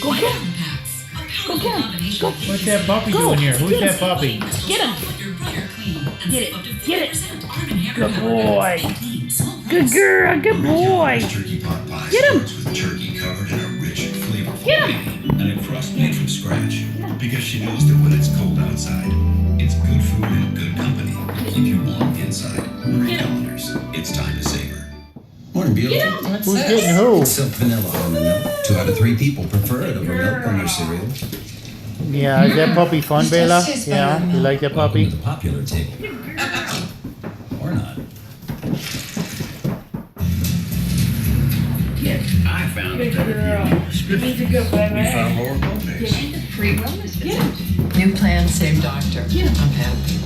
Go get him. Go get him. Go. What's that puppy doing here? Who's that puppy? Get him. Get it. Get it. Good boy. Good girl. Good boy. Turkey pot pie Get him. starts with turkey covered in a rich, flavorful Get him. bacon and a crust made from scratch. Because she knows that when it's cold outside, it's good food and good company. Keep you warm inside. $3. It's time to savor. Morning, beautiful. Who's getting who? It's Silk Vanilla almond milk. 2 out of 3 people prefer it over milk on their cereal. Yeah, is that puppy fun, Bella? Yeah, you like that Welcome puppy? to the popular table. Or not. I found a better He's a good boy, We right? found more Gomez. Free wellness visit. New plan, same doctor. I'm happy.